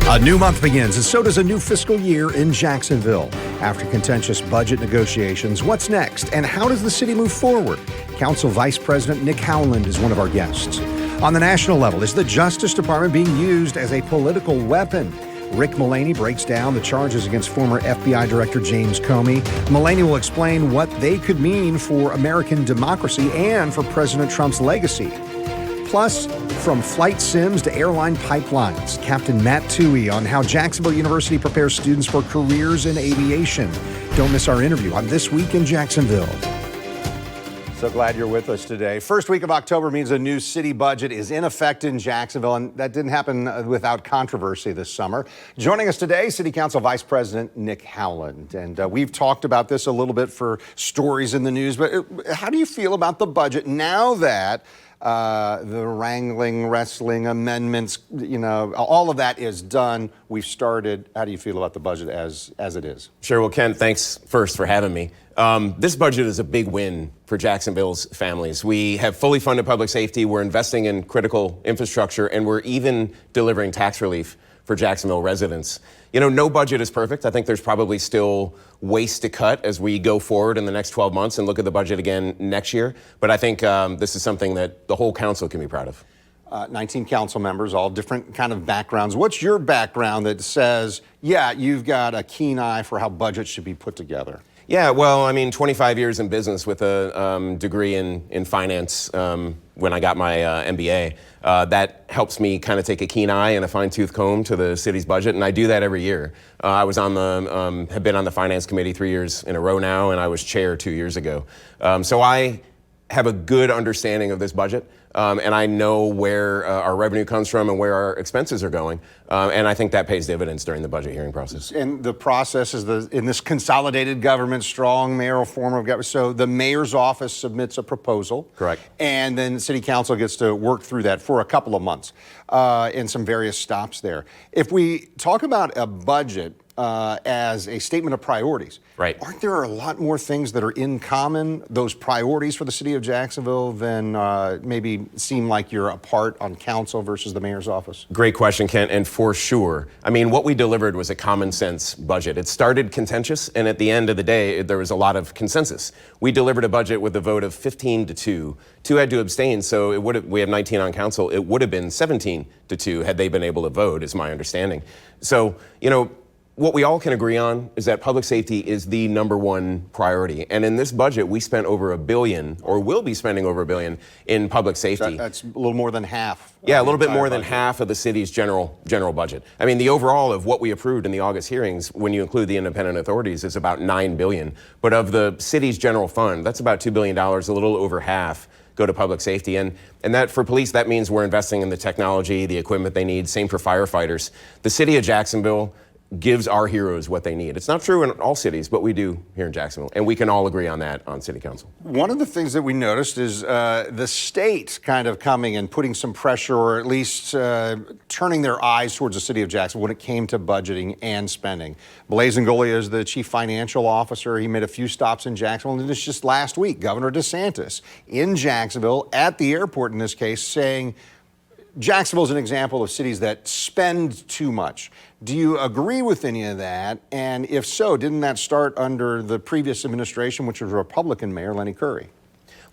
A new month begins, and so does a new fiscal year in Jacksonville. After contentious budget negotiations, what's next, and how does the city move forward? Council Vice President Nick Howland is one of our guests. On the national level, is the Justice Department being used as a political weapon? Rick Mullaney breaks down the charges against former FBI Director James Comey. Mullaney will explain what they could mean for American democracy and for President Trump's legacy. Plus, from flight sims to airline pipelines, Captain Matt Toohey on how Jacksonville University prepares students for careers in aviation. Don't miss our interview on This Week in Jacksonville. So glad you're with us today. First week of October means a new city budget is in effect in Jacksonville, and that didn't happen without controversy this summer. Joining us today, City Council Vice President Nick Howland. And we've talked about this a little bit for stories in the news, but how do you feel about the budget now that the wrangling, wrestling, amendments, all of that is done? We've started. How do you feel about the budget as it is? Sure. Well, Ken, thanks first for having me. This budget is a big win for Jacksonville's families. We have fully funded public safety, we're investing in critical infrastructure, and we're even delivering tax relief for Jacksonville residents. No budget is perfect. I think there's probably still waste to cut as we go forward in the next 12 months and look at the budget again next year. But I think this is something that the whole council can be proud of. 19 council members, all different kind of backgrounds. What's your background that says, yeah, you've got a keen eye for how budgets should be put together? Yeah, well, 25 years in business with a degree in finance when I got my MBA. That helps me kind of take a keen eye and a fine-tooth comb to the city's budget, and I do that every year. I was on have been on the finance committee 3 years in a row now, and I was chair 2 years ago. So I have a good understanding of this budget, and I know where our revenue comes from and where our expenses are going, and I think that pays dividends during the budget hearing process. And the process is in this consolidated government, strong mayoral form of government. So the mayor's office submits a proposal. Correct. And then the city council gets to work through that for a couple of months and some various stops there. If we talk about a budget as a statement of priorities, right, aren't there a lot more things that are in common, those priorities for the city of Jacksonville, than maybe seem like you're apart on council versus the mayor's office? Great question, Kent, and for sure. What we delivered was a common sense budget. It started contentious, and at the end of the day, there was a lot of consensus. We delivered a budget with a vote of 15-2. 2 had to abstain, so we have 19 on council. It would have been 17-2 had they been able to vote, is my understanding. So, what we all can agree on is that public safety is the #1 priority. And in this budget, we spent over $1 billion, or will be spending over $1 billion in public safety. That's a little more than half. Yeah, a little bit more than half of the city's general budget. The overall of what we approved in the August hearings, when you include the independent authorities, is about $9 billion. But of the city's general fund, that's about $2 billion, a little over half go to public safety. And that for police, that means we're investing in the technology, the equipment they need. Same for firefighters. The city of Jacksonville gives our heroes what they need. It's not true in all cities, but we do here in Jacksonville, and we can all agree on that on city council. One of the things that we noticed is the state kind of coming and putting some pressure, or at least turning their eyes towards the city of Jacksonville when it came to budgeting and spending. Blaise Ngolia is the chief financial officer. He made a few stops in Jacksonville, and this just last week, Governor DeSantis in Jacksonville, at the airport in this case, saying Jacksonville is an example of cities that spend too much. Do you agree with any of that? And if so, didn't that start under the previous administration, which was Republican Mayor Lenny Curry?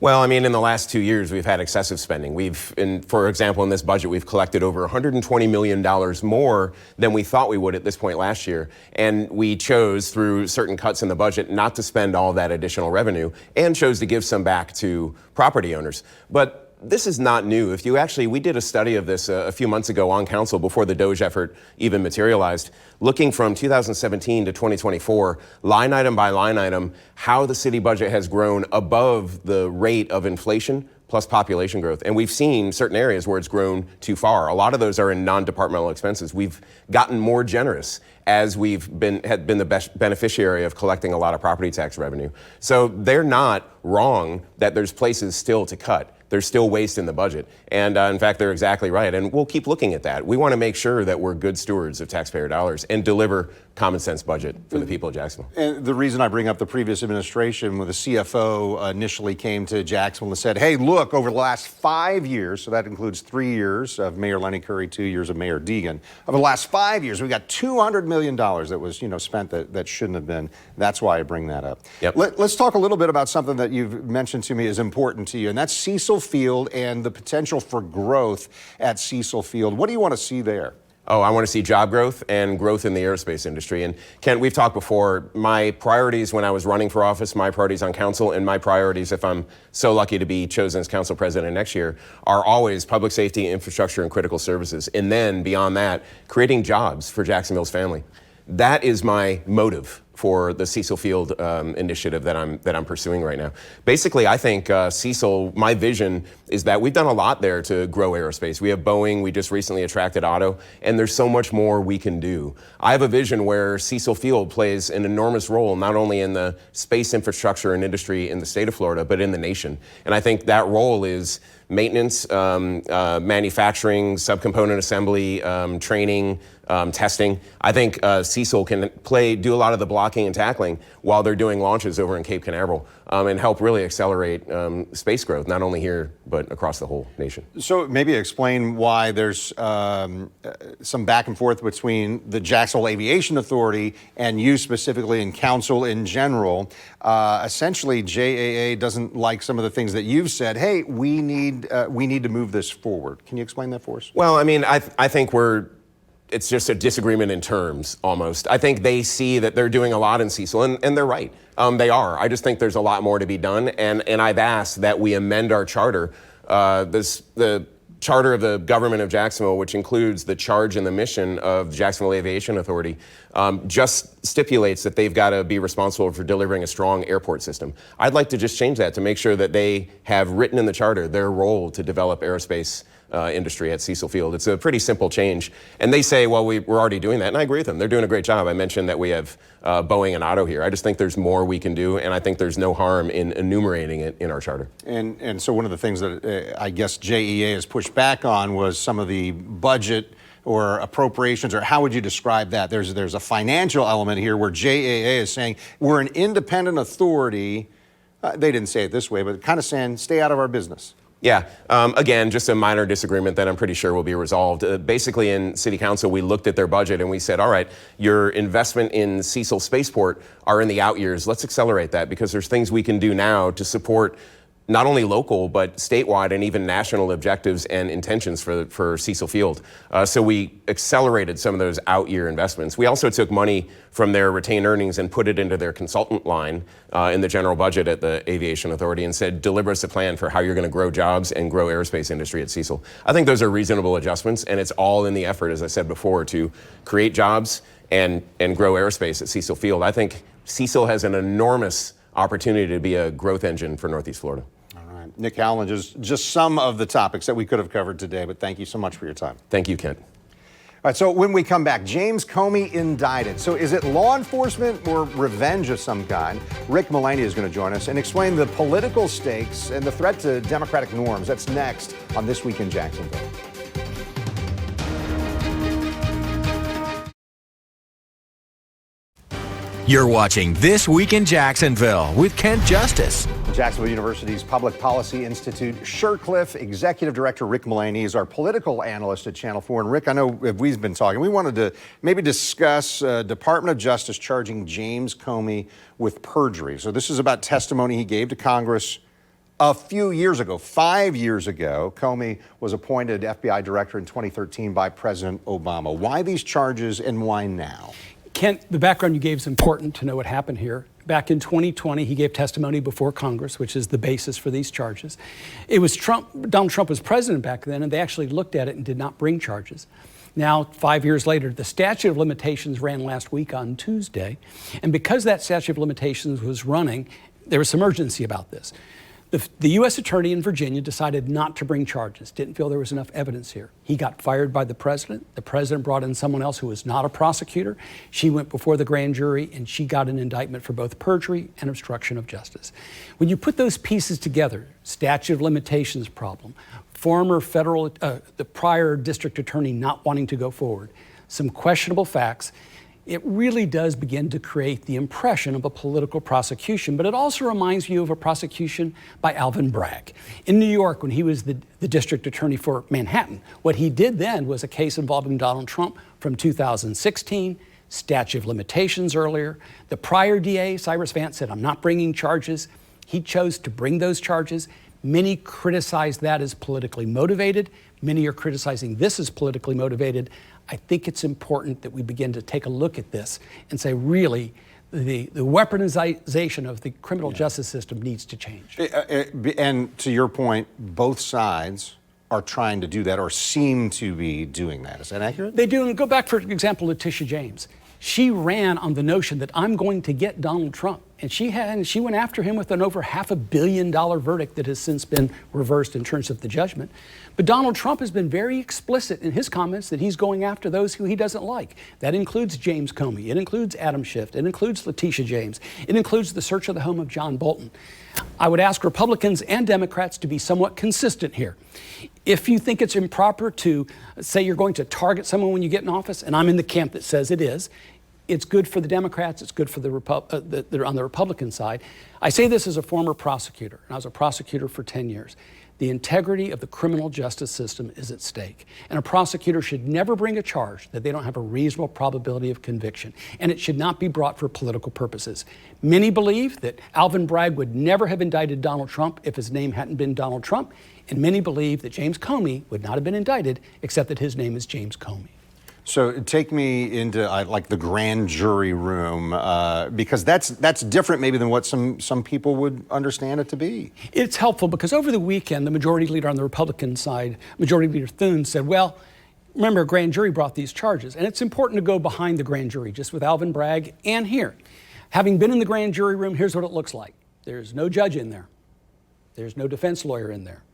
Well, in the last 2 years, we've had excessive spending. For example, in this budget, we've collected over $120 million more than we thought we would at this point last year. And we chose, through certain cuts in the budget, not to spend all that additional revenue, and chose to give some back to property owners. But this is not new. We did a study of this a few months ago on council before the DOGE effort even materialized, looking from 2017 to 2024, line item by line item, how the city budget has grown above the rate of inflation plus population growth. And we've seen certain areas where it's grown too far. A lot of those are in non-departmental expenses. We've gotten more generous as we've been the best beneficiary of collecting a lot of property tax revenue. So they're not wrong that there's places still to cut. there's still waste in the budget. And in fact, they're exactly right. And we'll keep looking at that. We want to make sure that we're good stewards of taxpayer dollars and deliver common sense budget for the people of Jacksonville. And the reason I bring up the previous administration, when the CFO initially came to Jacksonville and said, hey, look, over the last 5 years, so that includes 3 years of Mayor Lenny Curry, 2 years of Mayor Deegan, over the last 5 years, we got $200 million that was, spent that shouldn't have been. That's why I bring that up. Yep. Let's talk a little bit about something that you've mentioned to me is important to you, and that's Cecil Field and the potential for growth at Cecil Field. What do you want to see there? Oh, I want to see job growth and growth in the aerospace industry. And Kent, we've talked before, my priorities when I was running for office, my priorities on council, and my priorities if I'm so lucky to be chosen as council president next year are always public safety, infrastructure, and critical services. And then beyond that, creating jobs for Jacksonville's family. That is my motive for the Cecil Field initiative that I'm pursuing right now. Basically, I think Cecil, my vision is that we've done a lot there to grow aerospace. We have Boeing, we just recently attracted Otto, and there's so much more we can do. I have a vision where Cecil Field plays an enormous role, not only in the space infrastructure and industry in the state of Florida, but in the nation. And I think that role is maintenance, manufacturing, subcomponent assembly, training, testing. I think Cecil can do a lot of the blocking and tackling while they're doing launches over in Cape Canaveral and help really accelerate space growth, not only here, but across the whole nation. So maybe explain why there's some back and forth between the Jacksonville Aviation Authority and you specifically and council in general. Essentially, JAA doesn't like some of the things that you've said. Hey, we need to move this forward. Can you explain that for us? Well, I mean, I think it's just a disagreement in terms, almost. I think they see that they're doing a lot in Cecil, and they're right. They are. I just think there's a lot more to be done, and I've asked that we amend our charter. The charter of the government of Jacksonville, which includes the charge and the mission of the Jacksonville Aviation Authority, just stipulates that they've got to be responsible for delivering a strong airport system. I'd like to just change that to make sure that they have written in the charter their role to develop aerospace industry at Cecil Field. It's a pretty simple change. And they say, well, we're already doing that. And I agree with them. They're doing a great job. I mentioned that we have Boeing and Otto here. I just think there's more we can do. And I think there's no harm in enumerating it in our charter. And so one of the things that I guess JEA has pushed back on was some of the budget or appropriations, or how would you describe that? There's a financial element here where JAA is saying we're an independent authority. They didn't say it this way, but kind of saying stay out of our business. Yeah, again, just a minor disagreement that I'm pretty sure will be resolved. Basically, in City Council, we looked at their budget and we said, all right, your investment in Cecil Spaceport are in the out years. Let's accelerate that because there's things we can do now to support not only local, but statewide and even national objectives and intentions for Cecil Field. So we accelerated some of those out-year investments. We also took money from their retained earnings and put it into their consultant line in the general budget at the Aviation Authority and said, deliver us a plan for how you're going to grow jobs and grow aerospace industry at Cecil. I think those are reasonable adjustments, and it's all in the effort, as I said before, to create jobs and grow aerospace at Cecil Field. I think Cecil has an enormous opportunity to be a growth engine for Northeast Florida. Nick Howland, just some of the topics that we could have covered today, but thank you so much for your time. Thank you, Kent. All right, so when we come back, James Comey indicted. So is it law enforcement or revenge of some kind? Rick Mullaney is going to join us and explain the political stakes and the threat to democratic norms. That's next on This Week in Jacksonville. You're watching This Week in Jacksonville with Kent Justice. Jacksonville University's Public Policy Institute Shercliffe Executive Director Rick Mullaney is our political analyst at Channel 4. And Rick, I know we've been talking. We wanted to maybe discuss Department of Justice charging James Comey with perjury. So this is about testimony he gave to Congress a few years ago, 5 years ago. Comey was appointed FBI director in 2013 by President Obama. Why these charges and why now? Kent, the background you gave is important to know what happened here. Back in 2020, he gave testimony before Congress, which is the basis for these charges. It was Donald Trump was president back then, and they actually looked at it and did not bring charges. Now, 5 years later, the statute of limitations ran last week on Tuesday, and because that statute of limitations was running, there was some urgency about this. The U.S. attorney in Virginia decided not to bring charges, didn't feel there was enough evidence here. He got fired by the president. The president brought in someone else who was not a prosecutor. She went before the grand jury, and she got an indictment for both perjury and obstruction of justice. When you put those pieces together, statute of limitations problem, former the prior district attorney not wanting to go forward, some questionable facts, it really does begin to create the impression of a political prosecution, but it also reminds you of a prosecution by Alvin Bragg. In New York, when he was the district attorney for Manhattan, what he did then was a case involving Donald Trump from 2016, statute of limitations earlier. The prior DA, Cyrus Vance, said, I'm not bringing charges. He chose to bring those charges. Many criticized that as politically motivated. Many are criticizing this as politically motivated. I think it's important that we begin to take a look at this and say, really, the weaponization of the criminal justice system needs to change. And to your point, both sides are trying to do that or seem to be doing that. Is that accurate? They do. And go back, for example, Letitia James. She ran on the notion that I'm going to get Donald Trump. And she went after him with an over $500 million verdict that has since been reversed in terms of the judgment. But Donald Trump has been very explicit in his comments that he's going after those who he doesn't like. That includes James Comey. It includes Adam Schiff. It includes Letitia James. It includes the search of the home of John Bolton. I would ask Republicans and Democrats to be somewhat consistent here. If you think it's improper to say you're going to target someone when you get in office, and I'm in the camp that says it is, it's good for the Democrats, it's good for the on the Republican side. I say this as a former prosecutor, and I was a prosecutor for 10 years. The integrity of the criminal justice system is at stake. And a prosecutor should never bring a charge that they don't have a reasonable probability of conviction. And it should not be brought for political purposes. Many believe that Alvin Bragg would never have indicted Donald Trump if his name hadn't been Donald Trump. And many believe that James Comey would not have been indicted except that his name is James Comey. So take me into like the grand jury room, because that's different maybe than what some people would understand it to be. It's helpful because over the weekend, the majority leader on the Republican side, Majority Leader Thune, said, well, remember, a grand jury brought these charges. And it's important to go behind the grand jury, just with Alvin Bragg and here. Having been in the grand jury room, here's what it looks like. There's no judge in there. There's no defense lawyer in there.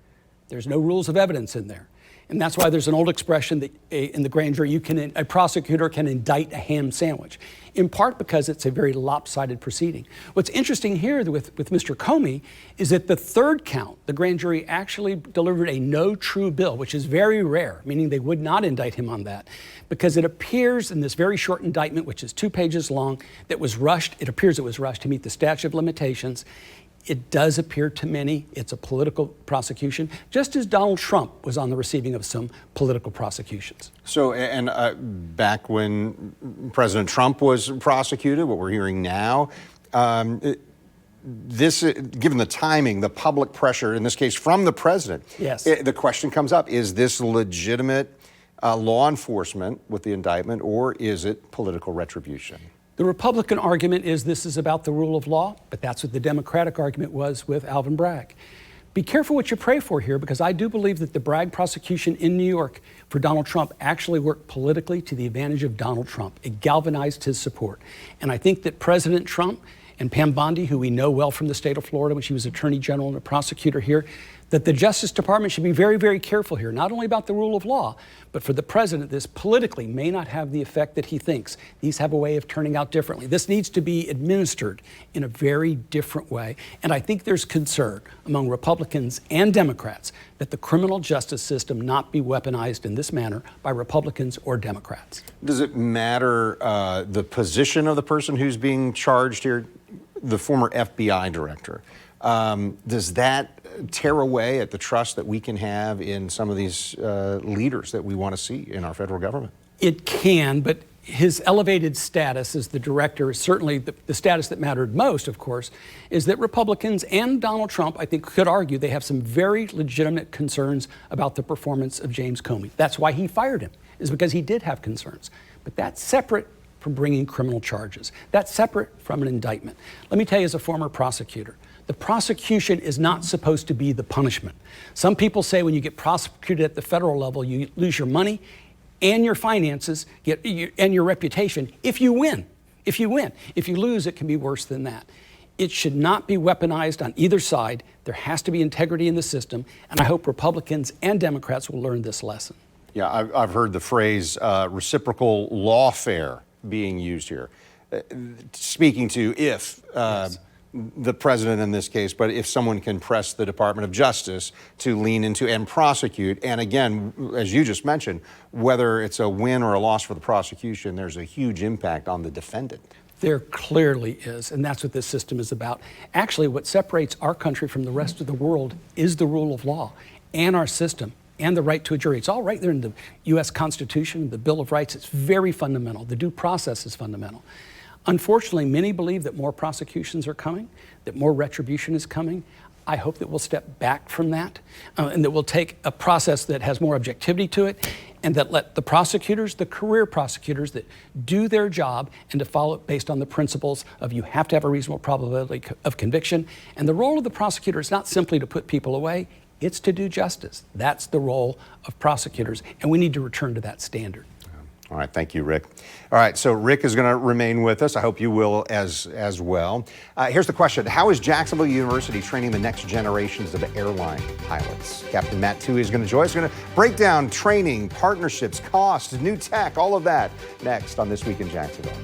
There's no rules of evidence in there. And that's why there's an old expression that in the grand jury, a prosecutor can indict a ham sandwich, in part because it's a very lopsided proceeding. What's interesting here with Mr. Comey is that the third count, the grand jury actually delivered a no true bill, which is very rare, meaning they would not indict him on that, because it appears in this very short indictment, which is 2 pages long, that was rushed. It appears it was rushed to meet the statute of limitations. It does appear to many it's a political prosecution, just as Donald Trump was on the receiving of some political prosecutions. So, and back when President Trump was prosecuted, what we're hearing now, this, given the timing, the public pressure, in this case from the president, yes. The question comes up, is this legitimate law enforcement with the indictment, or is it political retribution? The Republican argument is this is about the rule of law, but that's what the Democratic argument was with Alvin Bragg. Be careful what you pray for here, because I do believe that the Bragg prosecution in New York for Donald Trump actually worked politically to the advantage of Donald Trump. It galvanized his support. And I think that President Trump and Pam Bondi, who we know well from the state of Florida when she was Attorney General and a prosecutor here, that the Justice Department should be very, very careful here, not only about the rule of law, but for the president, this politically may not have the effect that he thinks. These have a way of turning out differently. This needs to be administered in a very different way. And I think there's concern among Republicans and Democrats that the criminal justice system not be weaponized in this manner by Republicans or Democrats. Does it matter the position of the person who's being charged here, the former FBI director? Does that tear away at the trust that we can have in some of these leaders that we want to see in our federal government? It can, but his elevated status as the director is certainly the status that mattered most, of course, is that Republicans and Donald Trump, I think, could argue they have some very legitimate concerns about the performance of James Comey. That's why he fired him, is because he did have concerns. But that's separate from bringing criminal charges. That's separate from an indictment. Let me tell you, as a former prosecutor, the prosecution is not supposed to be the punishment. Some people say when you get prosecuted at the federal level, you lose your money and your finances and your reputation if you win. If you win. If you lose, it can be worse than that. It should not be weaponized on either side. There has to be integrity in the system, and I hope Republicans and Democrats will learn this lesson. Yeah, I've heard the phrase reciprocal lawfare being used here, speaking to if Yes. the president in this case, but if someone can press the Department of Justice to lean into and prosecute, and again, as you just mentioned, whether it's a win or a loss for the prosecution, there's a huge impact on the defendant. There clearly is, and that's what this system is about. Actually, what separates our country from the rest of the world is the rule of law and our system and the right to a jury. It's all right there in the U.S. Constitution, the Bill of Rights. It's very fundamental. The due process is fundamental. Unfortunately, many believe that more prosecutions are coming, that more retribution is coming. I hope that we'll step back from that and that we'll take a process that has more objectivity to it and that let the prosecutors, the career prosecutors that do their job and to follow it based on the principles of you have to have a reasonable probability of conviction. And the role of the prosecutor is not simply to put people away, it's to do justice. That's the role of prosecutors, and we need to return to that standard. All right, thank you, Rick. All right, so Rick is going to remain with us. I hope you will as well. Here's the question. How is Jacksonville University training the next generations of airline pilots? Captain Matt Toohey is going to join us. He's going to break down training, partnerships, costs, new tech, all of that next on This Week in Jacksonville.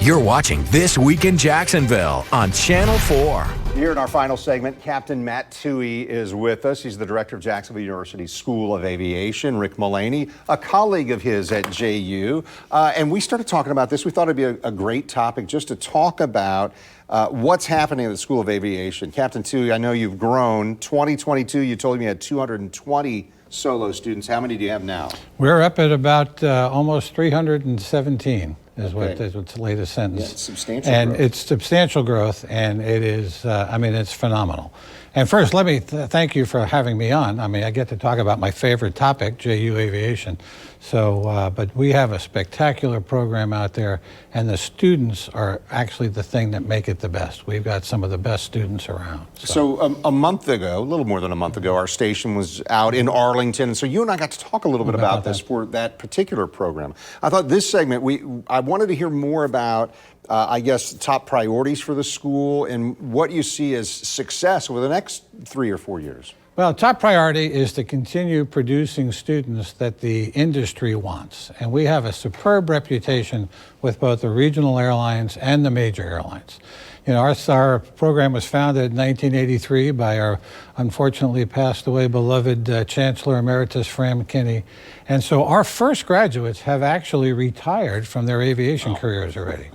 You're watching This Week in Jacksonville on Channel 4. Here in our final segment, Captain Matt Toohey is with us. He's the director of Jacksonville University School of Aviation. Rick Mullaney, a colleague of his at JU. And we started talking about this. We thought it'd be a great topic just to talk about what's happening at the School of Aviation. Captain Toohey, I know you've grown. 2022, you told me you had 220 solo students. How many do you have now? We're up at about almost 317. Is what's the latest sentence. Yeah, it's substantial and growth. it's substantial growth, and it is, I mean, it's phenomenal. And first, let me thank you for having me on. I mean, I get to talk about my favorite topic, JU Aviation. So, but we have a spectacular program out there, and the students are actually the thing that make it the best. We've got some of the best students around. So a month ago, a little more than a month ago, our station was out in Arlington. So you and I got to talk a little bit about this for that particular program. I thought this segment, I wanted to hear more about, I guess, top priorities for the school and what you see as success over the next 3 or 4 years. Well, top priority is to continue producing students that the industry wants. And we have a superb reputation with both the regional airlines and the major airlines. You know, our program was founded in 1983 by our unfortunately passed away beloved Chancellor Emeritus Fram Kinney. And so our first graduates have actually retired from their aviation careers already.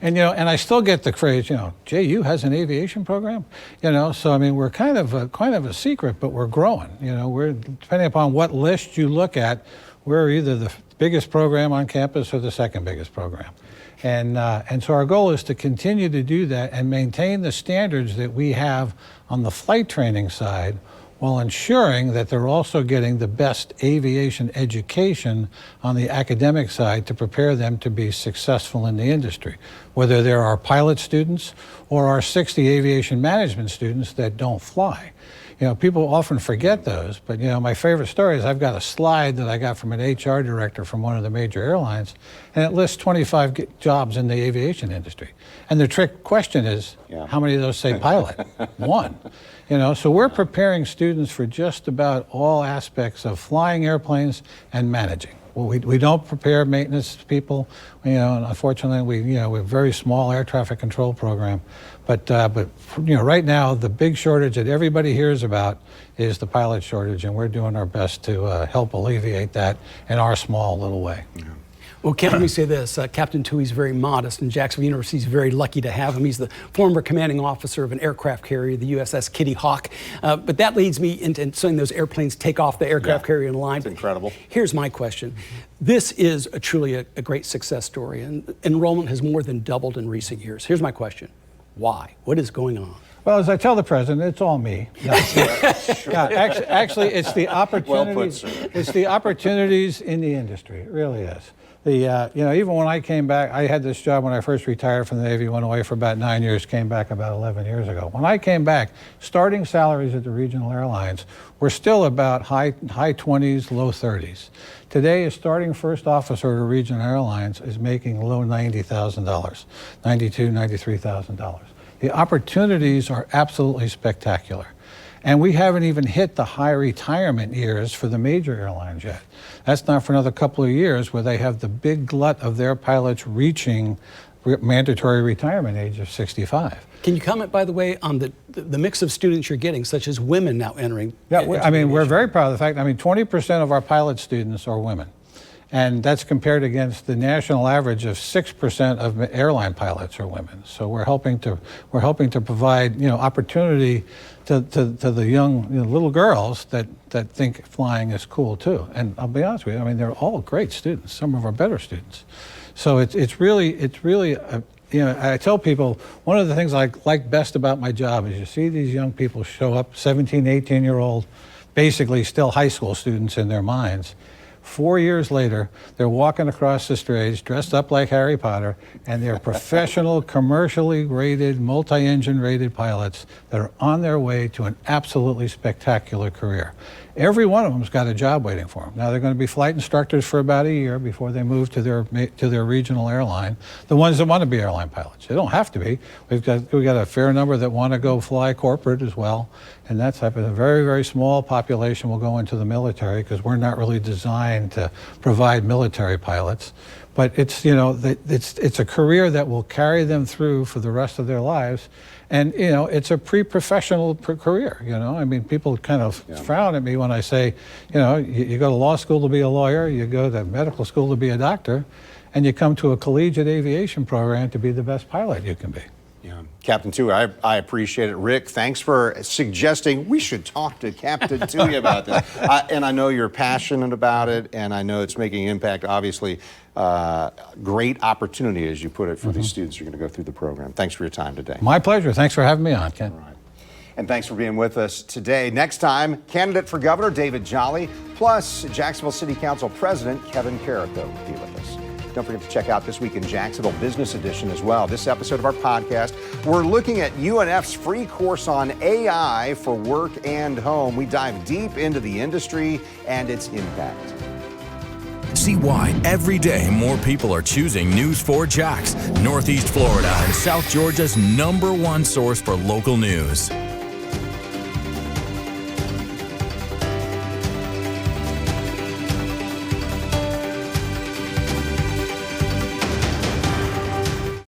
And, you know, and I still get the phrase, you know, JU has an aviation program, you know, so I mean, we're kind of a secret, but we're growing. You know, we're, depending upon what list you look at, we're either the biggest program on campus or the second biggest program. And so our goal is to continue to do that and maintain the standards that we have on the flight training side, while ensuring that they're also getting the best aviation education on the academic side to prepare them to be successful in the industry, whether they're our pilot students or our 60 aviation management students that don't fly. You know, people often forget those, but you know, my favorite story is I've got a slide that I got from an HR director from one of the major airlines, and it lists 25 jobs in the aviation industry. And the trick question is, how many of those say pilot? One. You know, so we're preparing students for just about all aspects of flying airplanes and managing. Well, we don't prepare maintenance people. You know, and unfortunately, we have a very small air traffic control program. But you know, right now, the big shortage that everybody hears about is the pilot shortage, and we're doing our best to help alleviate that in our small little way. Yeah. Well, let me say this. Captain Toohey's very modest, and Jacksonville University is very lucky to have him. He's the former commanding officer of an aircraft carrier, the USS Kitty Hawk. But that leads me into seeing those airplanes take off the aircraft carrier in line. It's incredible. Here's my question. This is truly a great success story, and enrollment has more than doubled in recent years. Here's my question. Why? What is going on? Well, as I tell the president, it's all me. No, actually, it's the opportunities. Well put, sir. It's the opportunities in the industry. It really is. Even when I came back, I had this job when I first retired from the Navy, went away for about 9 years, came back about 11 years ago. When I came back, starting salaries at the regional airlines were still about high 20s, low 30s. Today, a starting first officer at a regional airlines is making low $90,000, $92,000, $93,000. The opportunities are absolutely spectacular. And we haven't even hit the high retirement years for the major airlines yet. That's not for another couple of years where they have the big glut of their pilots reaching mandatory retirement age of 65. Can you comment, by the way, on the mix of students you're getting, such as women now entering? Yeah, we're very proud of the fact. 20% of our pilot students are women. And that's compared against the national average of 6% of airline pilots are women. So we're helping to provide opportunity to the young little girls that think flying is cool too. And I'll be honest with you, they're all great students. Some of our better students. So it's really I tell people one of the things I like best about my job is you see these young people show up, 17, 18-year-old, basically still high school students in their minds. 4 years later, they're walking across the stage dressed up like Harry Potter, and they're professional, commercially rated, multi-engine rated pilots that are on their way to an absolutely spectacular career. Every one of them's got a job waiting for them. Now, they're going to be flight instructors for about a year before they move to their regional airline, the ones that want to be airline pilots. They don't have to be. We've got a fair number that want to go fly corporate as well, and that type of a very, very small population will go into the military because we're not really designed to provide military pilots. But it's a career that will carry them through for the rest of their lives. And, it's a pre-professional career, people kind of frown at me when I say, you go to law school to be a lawyer, you go to medical school to be a doctor, and you come to a collegiate aviation program to be the best pilot you can be. Yeah. Captain Tui, I appreciate it. Rick, thanks for suggesting we should talk to Captain Tui about this. And I know you're passionate about it, and I know it's making an impact, obviously. Great opportunity, as you put it, for these students who are going to go through the program. Thanks for your time today. My pleasure. Thanks for having me on, Ken. All right. And thanks for being with us today. Next time, candidate for governor David Jolly, plus Jacksonville City Council President Kevin Carrico will be with us. Don't forget to check out This Week in Jacksonville Business Edition as well. This episode of our podcast, we're looking at UNF's free course on AI for work and home. We dive deep into the industry and its impact. See why every day more people are choosing News4JAX, Northeast Florida and South Georgia's #1 source for local news.